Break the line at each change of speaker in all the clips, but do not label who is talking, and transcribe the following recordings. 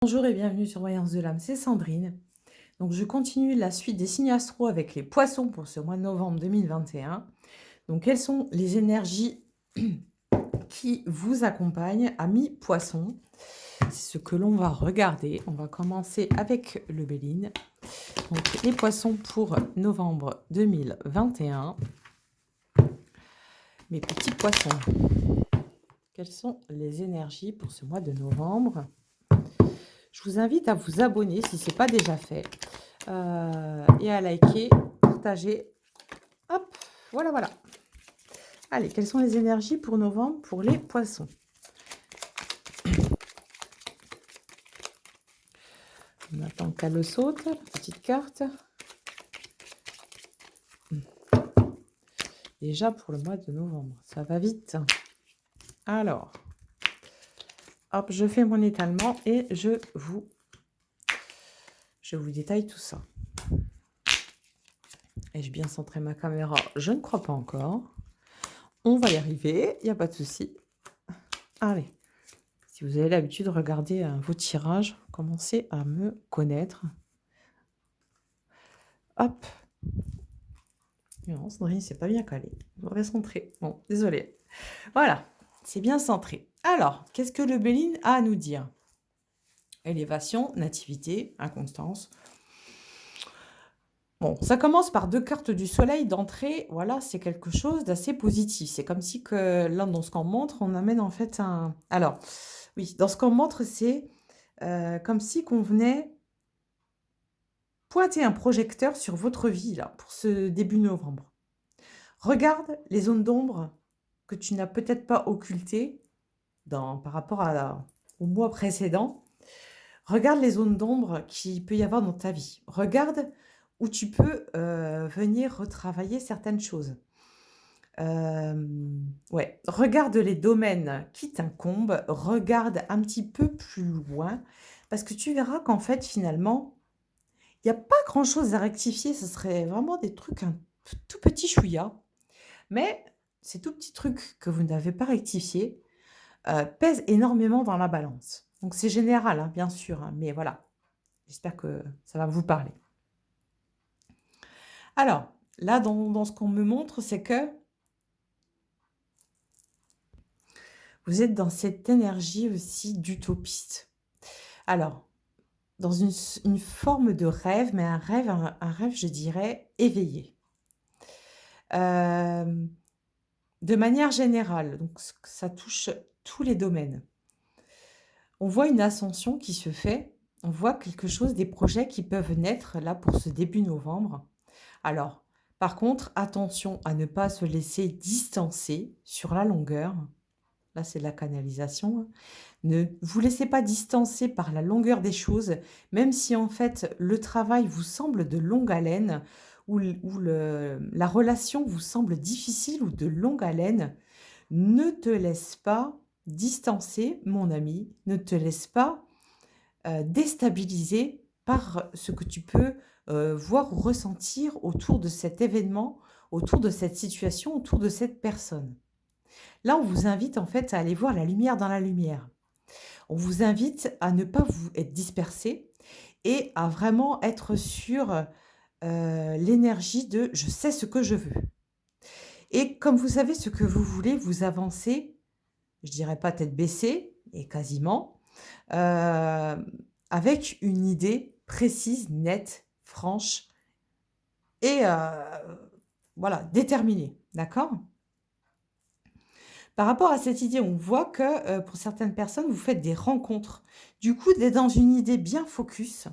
Bonjour et bienvenue sur Voyance de l'âme, c'est Sandrine. Donc je continue la suite des signes astro avec les poissons pour ce mois de novembre 2021. Donc quelles sont les énergies qui vous accompagnent, amis poissons? C'est ce que l'on va regarder. On va commencer avec le Béline. Donc les poissons pour novembre 2021. Mes petits poissons, quelles sont les énergies pour ce mois de novembre? Je vous invite à vous abonner si ce n'est pas déjà fait. Et à liker, partager. Hop, voilà, voilà. Allez, quelles sont les énergies pour novembre pour les poissons? On attend qu'elle le saute, la petite carte. Déjà pour le mois de novembre, ça va vite. Alors, hop, je fais mon étalement et je vous détaille tout ça. Ai-je bien centré ma caméra? Je ne crois pas encore. On va y arriver, il n'y a pas de souci. Allez, si vous avez l'habitude de regarder vos tirages, commencez à me connaître. Hop. Non, Sandrine, c'est pas bien calé. On va centrer. Bon, désolé. Voilà, c'est bien centré. Alors, qu'est-ce que le Béline a à nous dire? Élévation, nativité, inconstance. Bon, ça commence par 2 cartes du soleil d'entrée. Voilà, c'est quelque chose d'assez positif. C'est comme si que là, dans ce qu'on montre, on amène en fait un... Alors, oui, dans ce qu'on montre, c'est comme si qu'on venait pointer un projecteur sur votre vie, là, pour ce début novembre. Regarde les zones d'ombre que tu n'as peut-être pas occultées par rapport au mois précédent. Regarde les zones d'ombre qu'il peut y avoir dans ta vie. Regarde où tu peux venir retravailler certaines choses. Ouais. Regarde les domaines qui t'incombent. Regarde un petit peu plus loin. Parce que tu verras qu'en fait, finalement, il n'y a pas grand-chose à rectifier. Ce serait vraiment des trucs un tout petit chouïa. Mais ces tout petits trucs que vous n'avez pas rectifiés pèsent énormément dans la balance. Donc c'est général, hein, bien sûr, hein, mais voilà. J'espère que ça va vous parler. Alors, là, dans ce qu'on me montre, c'est que vous êtes dans cette énergie aussi d'utopiste. Alors, dans une forme de rêve, mais un rêve, je dirais, éveillé. De manière générale, donc ça touche tous les domaines. On voit une ascension qui se fait, on voit quelque chose, des projets qui peuvent naître là pour ce début novembre. Alors, par contre, attention à ne pas se laisser distancer sur la longueur. Là, c'est de la canalisation. Ne vous laissez pas distancer par la longueur des choses, même si en fait le travail vous semble de longue haleine ou la relation vous semble difficile ou de longue haleine. Ne te laisse pas distancer, mon ami, ne te laisse pas déstabiliser par ce que tu peux voir ou ressentir autour de cet événement, autour de cette situation, autour de cette personne. Là, on vous invite en fait à aller voir la lumière dans la lumière. On vous invite à ne pas vous être dispersé et à vraiment être sur l'énergie de je sais ce que je veux. Et comme vous savez ce que vous voulez, vous avancez, je dirais pas tête baissée, et quasiment, avec une idée précise, nette, franche et voilà, déterminée. D'accord? Par rapport à cette idée, on voit que pour certaines personnes, vous faites des rencontres. Du coup, d'être dans une idée bien focus.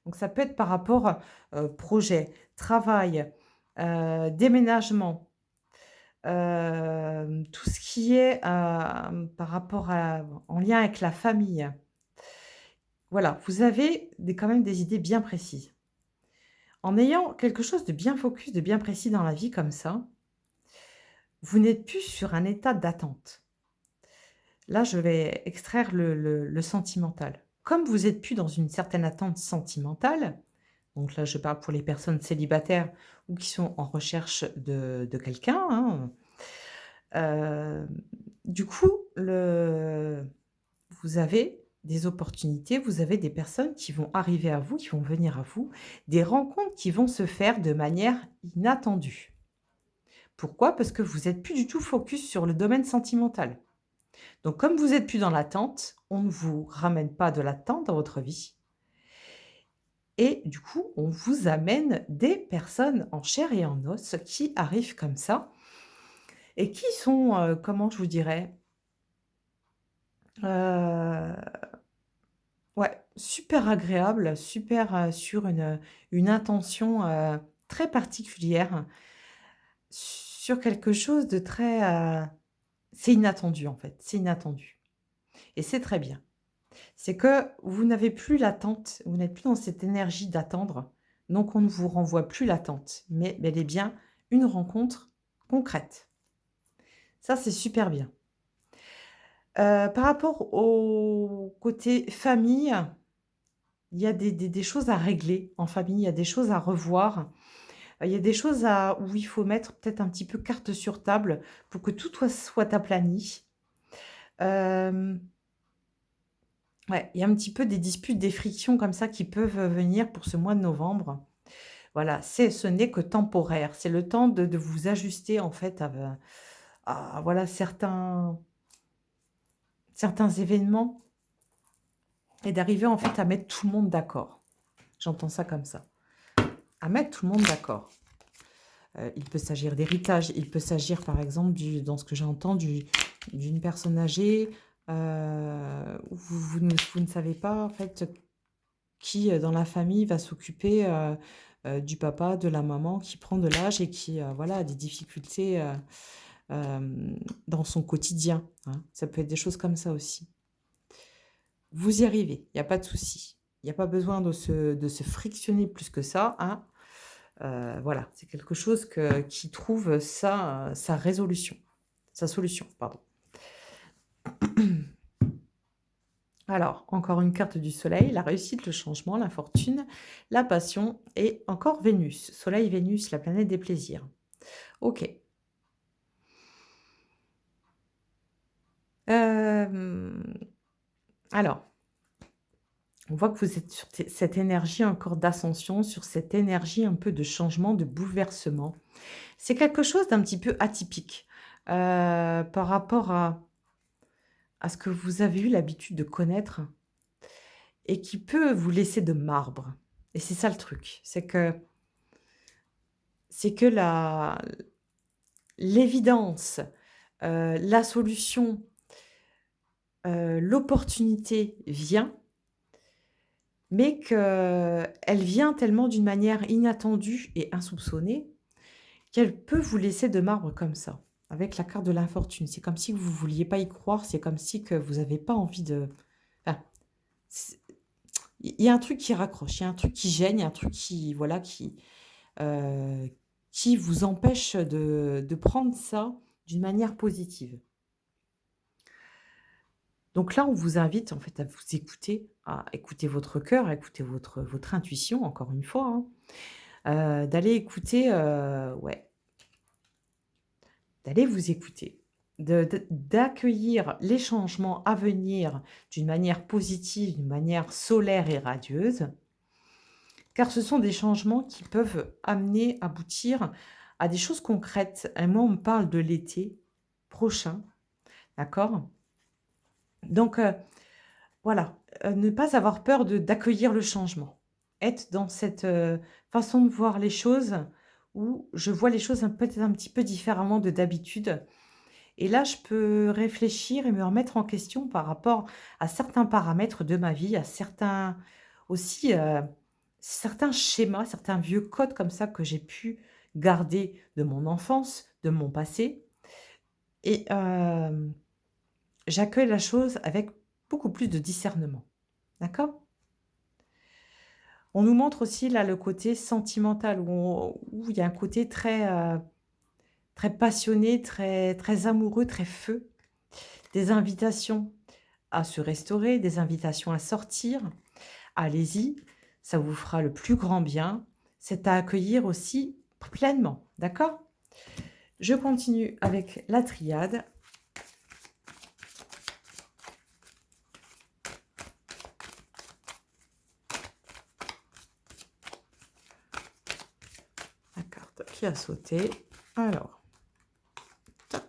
Donc, ça peut être par rapport projet, travail, déménagement, tout ce qui est par rapport en lien avec la famille. Voilà, vous avez quand même des idées bien précises. En ayant quelque chose de bien focus, de bien précis dans la vie comme ça, vous n'êtes plus sur un état d'attente. Là, je vais extraire le sentimental. Comme vous êtes plus dans une certaine attente sentimentale, donc là, je parle pour les personnes célibataires ou qui sont en recherche de quelqu'un, hein, du coup, vous avez des opportunités, vous avez des personnes qui vont arriver à vous, qui vont venir à vous, des rencontres qui vont se faire de manière inattendue. Pourquoi? Parce que vous êtes plus du tout focus sur le domaine sentimental. Donc comme vous êtes plus dans l'attente, on ne vous ramène pas de l'attente dans votre vie et du coup, on vous amène des personnes en chair et en os qui arrivent comme ça et qui sont, comment je vous dirais? Heu, ouais, super agréables, super, sur une intention, très particulière, sur quelque chose de très, c'est inattendu en fait, c'est inattendu et c'est très bien. C'est que vous n'avez plus l'attente, vous n'êtes plus dans cette énergie d'attendre, donc on ne vous renvoie plus l'attente, mais bel et bien une rencontre concrète. Ça, c'est super bien. Par rapport au côté famille, il y a des choses à régler en famille, il y a des choses à revoir, il y a des choses à où il faut mettre peut-être un petit peu carte sur table pour que tout soit aplani. Hem Ouais, il y a un petit peu des disputes, des frictions comme ça qui peuvent, venir pour ce mois de novembre. Voilà, ce n'est que temporaire. C'est le temps de vous ajuster en fait à voilà certains événements et d'arriver en fait à mettre tout le monde d'accord. J'entends ça comme ça. À mettre tout le monde d'accord. Il peut s'agir d'héritage, il peut s'agir par exemple dans ce que j'entends d'une personne âgée, où vous ne savez pas en fait qui, dans la famille va s'occuper, du papa, de la maman qui prend de l'âge et qui, voilà, a des difficultés, dans son quotidien, hein. Ça peut être des choses comme ça aussi. Vous y arrivez, il y a pas de souci. Il y a pas besoin de se frictionner plus que ça, hein. Voilà, c'est quelque chose qui trouve sa résolution, sa solution, pardon. Alors, encore une carte du soleil, la réussite, le changement, la fortune, la passion et encore Vénus. Soleil, Vénus, la planète des plaisirs. OK. Hem, alors, on voit que vous êtes sur cette énergie encore d'ascension, sur cette énergie un peu de changement, de bouleversement. C'est quelque chose d'un petit peu atypique, par rapport à ce que vous avez eu l'habitude de connaître et qui peut vous laisser de marbre et c'est ça le truc, c'est que la l'évidence, la solution, l'opportunité vient, mais qu'elle vient tellement d'une manière inattendue et insoupçonnée qu'elle peut vous laisser de marbre comme ça, avec la carte de l'infortune. C'est comme si vous ne vouliez pas y croire, c'est comme si que vous avez pas envie de enfin, c il y a un truc qui raccroche, il y a un truc qui gêne, il y a un truc qui voilà, heu, qui vous empêche de prendre ça d'une manière positive. Donc là, on vous invite en fait à vous écouter, à écouter votre cœur, à écouter votre intuition encore une fois, hein, d'aller écouter, ouais, d'aller vous écouter, d'accueillir les changements à venir d'une manière positive, d'une manière solaire et radieuse, car ce sont des changements qui peuvent amener, aboutir à des choses concrètes. Et moi, on me parle de l'été prochain, d'accord? Donc, voilà, ne pas avoir peur d'accueillir le changement. Être dans cette, façon de voir les choses où je vois les choses peut-être un petit peu différemment de d'habitude et là, je peux réfléchir et me remettre en question par rapport à certains paramètres de ma vie, à certains aussi, certains schémas, certains vieux codes comme ça que j'ai pu garder de mon enfance, de mon passé et j'accueille la chose avec beaucoup plus de discernement. D'accord? On nous montre aussi là le côté sentimental où il y a un côté très, très passionné, très très amoureux, très feu. Des invitations à se restaurer, des invitations à sortir. Allez-y, ça vous fera le plus grand bien. C'est à accueillir aussi pleinement, d'accord? Je continue avec la triade. qui a sauté. Alors, tac.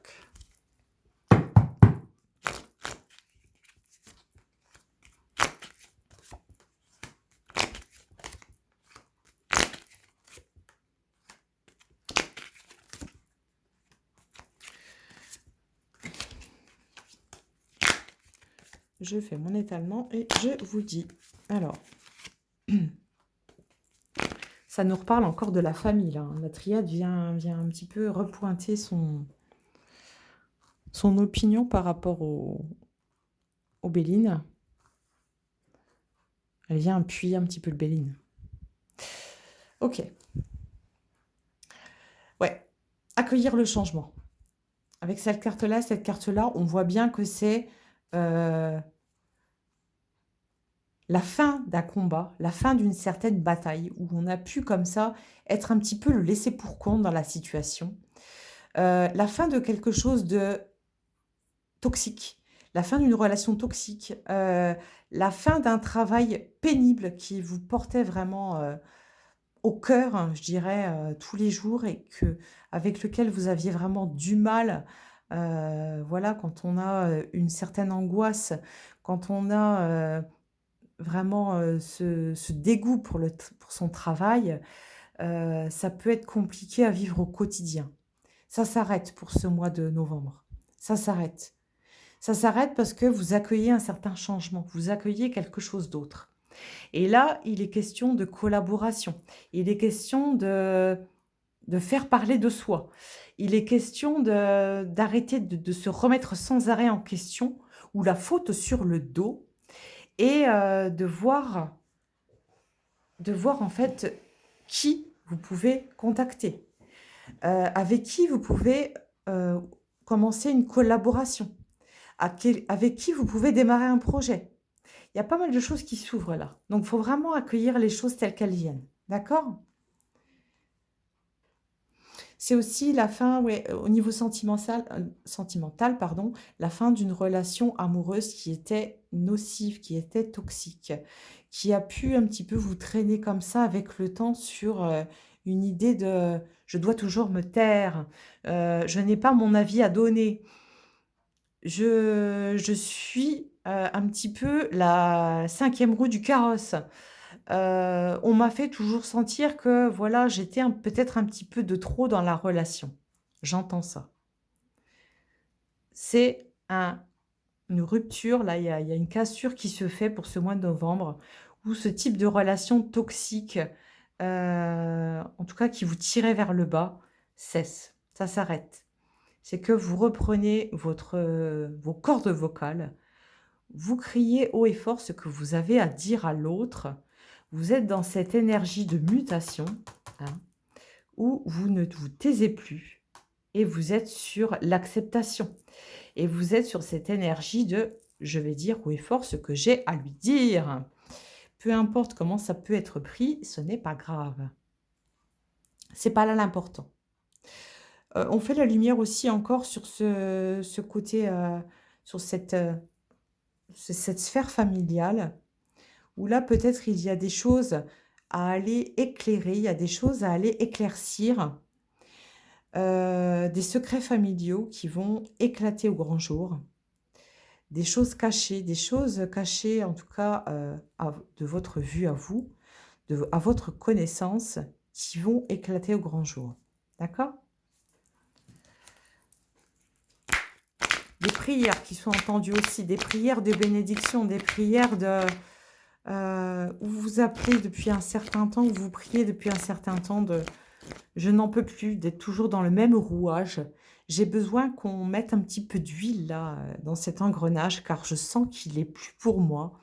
Je fais mon étalement et je vous dis. Alors, ça nous reparle encore de la famille, là, hein. La triade vient un petit peu repointer son opinion par rapport au Béline. Elle vient appuyer un petit peu le Béline. Ok. Ouais. Accueillir le changement. Avec cette carte-là, on voit bien que c'est la fin d'un combat, la fin d'une certaine bataille, où on a pu comme ça être un petit peu le laisser pour compte dans la situation. La fin de quelque chose de toxique, la fin d'une relation toxique, la fin d'un travail pénible qui vous portait vraiment au cœur, hein, je dirais, tous les jours et avec lequel vous aviez vraiment du mal. Voilà, quand on a une certaine angoisse, quand on a vraiment ce dégoût pour son travail, ça peut être compliqué à vivre au quotidien. Ça s'arrête pour ce mois de novembre. Ça s'arrête. Ça s'arrête parce que vous accueillez un certain changement, vous accueillez quelque chose d'autre. Et là, il est question de collaboration. Il est question de faire parler de soi. Il est question d'arrêter de se remettre sans arrêt en question ou la faute sur le dos et de voir en fait qui vous pouvez contacter, avec qui vous pouvez commencer une collaboration, avec qui vous pouvez démarrer un projet. Il y a pas mal de choses qui s'ouvrent là. Donc, il faut vraiment accueillir les choses telles qu'elles viennent. D'accord? C'est aussi la fin, ouais, au niveau sentimental, pardon, la fin d'une relation amoureuse qui était nocive, qui était toxique, qui a pu un petit peu vous traîner comme ça avec le temps sur une idée de je dois toujours me taire, je n'ai pas mon avis à donner. Je suis un petit peu la cinquième roue du carrosse. On m'a fait toujours sentir que voilà, j'étais peut-être un petit peu de trop dans la relation. J'entends ça. C'est une rupture, là, il y a une cassure qui se fait pour ce mois de novembre, où ce type de relation toxique, en tout cas qui vous tirait vers le bas, cesse. Ça s'arrête. C'est que vous reprenez vos cordes vocales, vous criez haut et fort ce que vous avez à dire à l'autre. Vous êtes dans cette énergie de mutation, hein, où vous ne vous taisez plus et vous êtes sur l'acceptation. Et vous êtes sur cette énergie de je vais dire haut et fort ce que j'ai à lui dire. Peu importe comment ça peut être pris, ce n'est pas grave. C'est pas là l'important. On fait la lumière aussi encore sur ce côté, sur cette sphère familiale où là, peut-être, il y a des choses à aller éclairer, il y a des choses à aller éclaircir, des secrets familiaux qui vont éclater au grand jour, des choses cachées, en tout cas, de votre vue à vous, à votre connaissance, qui vont éclater au grand jour. D'accord? Des prières qui sont entendues aussi, des prières de bénédiction, des prières où vous appelez depuis un certain temps, où vous priez depuis un certain temps de je n'en peux plus d'être toujours dans le même rouage. J'ai besoin qu'on mette un petit peu d'huile là dans cet engrenage car je sens qu'il est plus pour moi.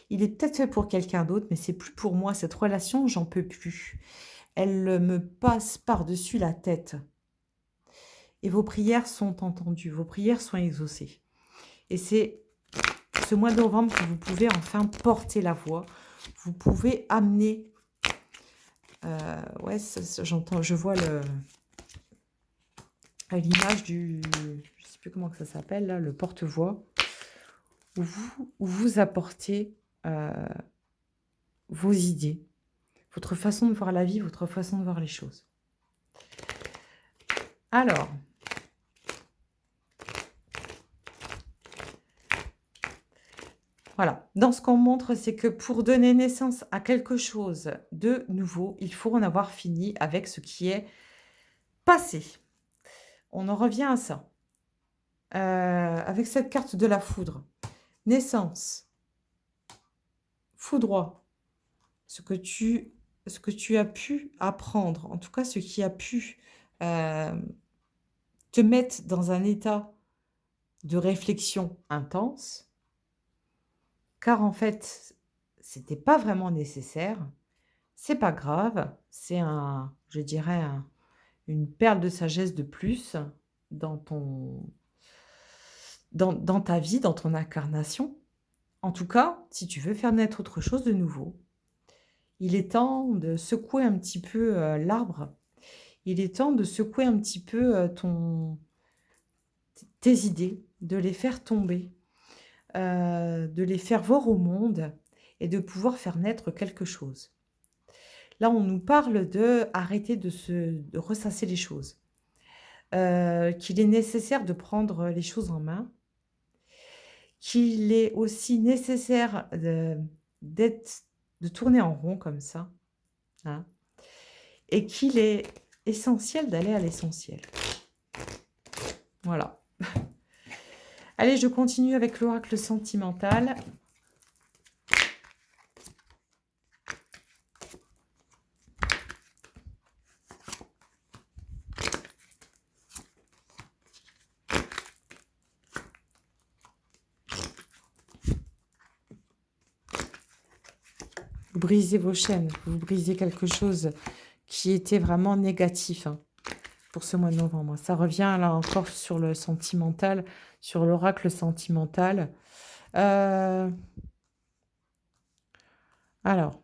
Il est peut-être fait pour quelqu'un d'autre, mais c'est plus pour moi. Cette relation, j'en peux plus. Elle me passe par-dessus la tête. Et vos prières sont entendues, vos prières sont exaucées. Et c'est ce mois de novembre que vous pouvez enfin porter la voix. Vous pouvez amener... ouais, j'entends, je vois l'image du... Je sais plus comment que ça s'appelle, là, le porte-voix. Où vous apportez vos idées, votre façon de voir la vie, votre façon de voir les choses. Alors, voilà. Dans ce qu'on montre, c'est que pour donner naissance à quelque chose de nouveau, il faut en avoir fini avec ce qui est passé. On en revient à ça. Avec cette carte de la foudre. Naissance, foudroie, ce que tu as pu apprendre, en tout cas ce qui a pu, hem, te mettre dans un état de réflexion intense, car en fait, c'était pas vraiment nécessaire. C'est pas grave, c'est un je dirais une perle de sagesse de plus dans ton dans ta vie, dans ton incarnation. En tout cas, si tu veux faire naître autre chose de nouveau, il est temps de secouer un petit peu, l'arbre. Il est temps de secouer un petit peu, tes idées, de les faire tomber, de les faire voir au monde et de pouvoir faire naître quelque chose. Là, on nous parle de arrêter de ressasser les choses, qu'il est nécessaire de prendre les choses en main, qu'il est aussi nécessaire d'être de tourner en rond comme ça, hein, et qu'il est essentiel d'aller à l'essentiel. Voilà. Allez, je continue avec l'oracle sentimental. Vous brisez vos chaînes, vous brisez quelque chose qui était vraiment négatif, hein, pour ce mois de novembre. Ça revient là encore sur le sentimental, sur l'oracle sentimental. Euh, alors,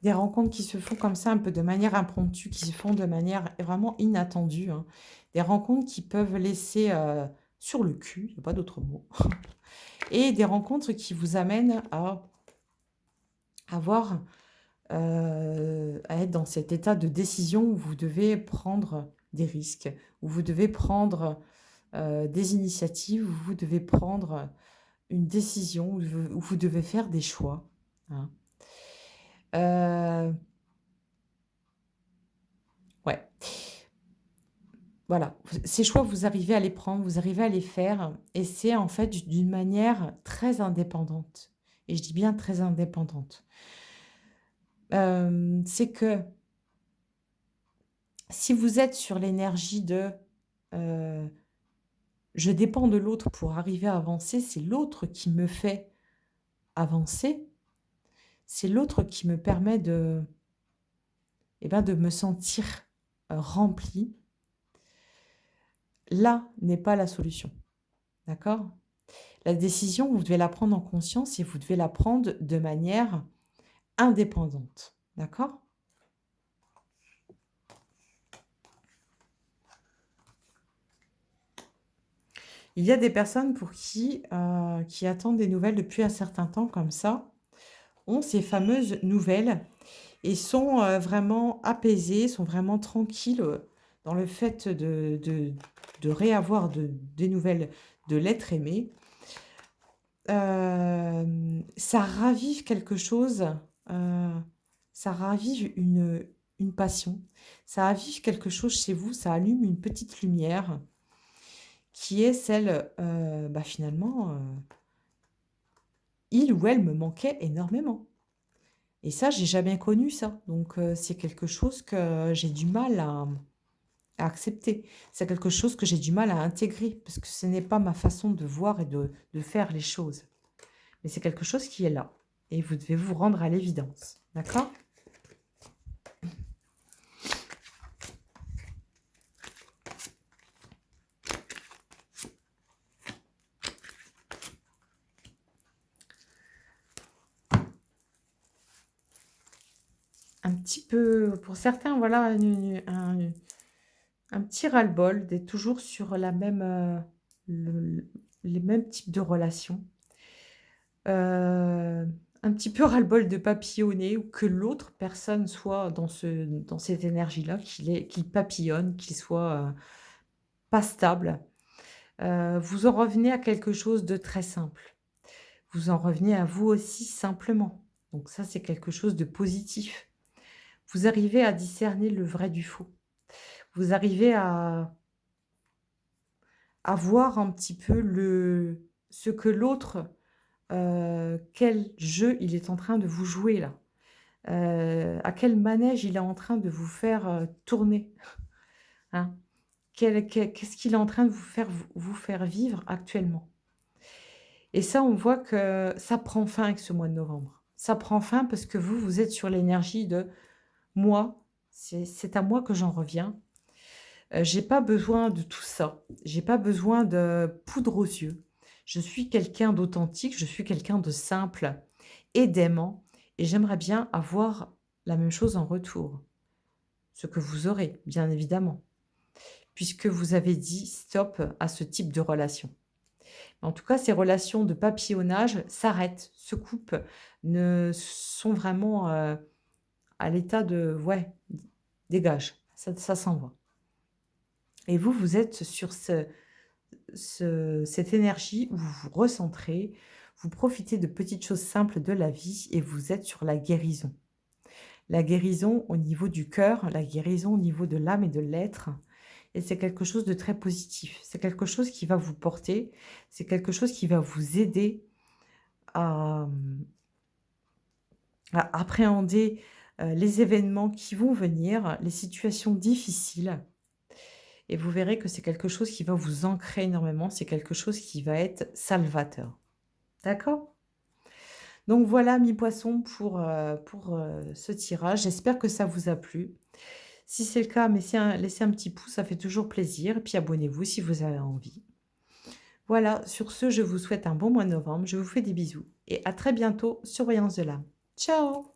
des rencontres qui se font comme ça, un peu de manière impromptue, qui se font de manière vraiment inattendue, hein. Des rencontres qui peuvent laisser sur le cul, il n'y a pas d'autre mot. Et des rencontres qui vous amènent à avoir, à être dans cet état de décision où vous devez prendre des risques, où vous devez prendre des initiatives, où vous devez prendre une décision, où vous devez faire des choix, hein. Euh, ouais. Voilà, ces choix, vous arrivez à les prendre, vous arrivez à les faire et c'est en fait d'une manière très indépendante et je dis bien très indépendante. C'est que si vous êtes sur l'énergie de, heu, je dépends de l'autre pour arriver à avancer, c'est l'autre qui me fait avancer, c'est l'autre qui me permet de, eh ben, de me sentir, remplie. Là n'est pas la solution, d'accord? La décision, vous devez la prendre en conscience et vous devez la prendre de manière indépendante. D'accord? Il y a des personnes pour qui attendent des nouvelles depuis un certain temps comme ça, ont ces fameuses nouvelles et sont, vraiment apaisés, sont vraiment tranquilles, dans le fait de réavoir des nouvelles de l'être aimé. Ça ravive quelque chose, heu, ça ravive une passion, ça ravive quelque chose chez vous, ça allume une petite lumière qui est celle, bah, finalement, il ou elle me manquait énormément et ça, j'ai jamais connu ça donc c'est quelque chose que j'ai du mal à accepter. C'est quelque chose que j'ai du mal à intégrer parce que ce n'est pas ma façon de voir et de faire les choses. Mais c'est quelque chose qui est là et vous devez vous rendre à l'évidence. D'accord? Un petit peu, pour certains, voilà, un petit ras-le-bol d'être toujours sur la même. le les mêmes types de relations. Un petit peu ras-le-bol de papillonner ou que l'autre personne soit dans cette énergie-là, qu'il papillonne, qu'il soit, pas stable. Vous en revenez à quelque chose de très simple. Vous en revenez à vous aussi simplement. Donc ça, c'est quelque chose de positif. Vous arrivez à discerner le vrai du faux. Vous arrivez à voir un petit peu ce que l'autre, quel jeu il est en train de vous jouer là. À quel manège il est en train de vous faire, tourner, hein? Qu'est-ce qu'il est en train de vous faire vivre actuellement? Et ça, on voit que ça prend fin avec ce mois de novembre. Ça prend fin parce que vous, vous êtes sur l'énergie de: «Moi, c'est à moi que j'en reviens. J'ai pas besoin de tout ça. J'ai pas besoin de poudre aux yeux. Je suis quelqu'un d'authentique, je suis quelqu'un de simple et d'aimant et j'aimerais bien avoir la même chose en retour». Ce que vous aurez, bien évidemment, puisque vous avez dit stop à ce type de relation. En tout cas, ces relations de papillonnage s'arrêtent, se coupent, ne sont vraiment, à l'état de: «Ouais, dégage, ça s'en va». Et vous, vous êtes sur cette énergie où vous vous recentrez, vous profitez de petites choses simples de la vie et vous êtes sur la guérison. La guérison au niveau du cœur, la guérison au niveau de l'âme et de l'être. Et c'est quelque chose de très positif. C'est quelque chose qui va vous porter, c'est quelque chose qui va vous aider à, à appréhender, les événements qui vont venir, les situations difficiles et vous verrez que c'est quelque chose qui va vous ancrer énormément, c'est quelque chose qui va être salvateur. D'accord? Donc voilà, mes poissons pour, ce tirage. J'espère que ça vous a plu. Si c'est le cas, laissez un petit pouce, ça fait toujours plaisir et puis abonnez-vous si vous avez envie. Voilà, sur ce, je vous souhaite un bon mois de novembre, je vous fais des bisous et à très bientôt sur Voyance de l'âme. Ciao!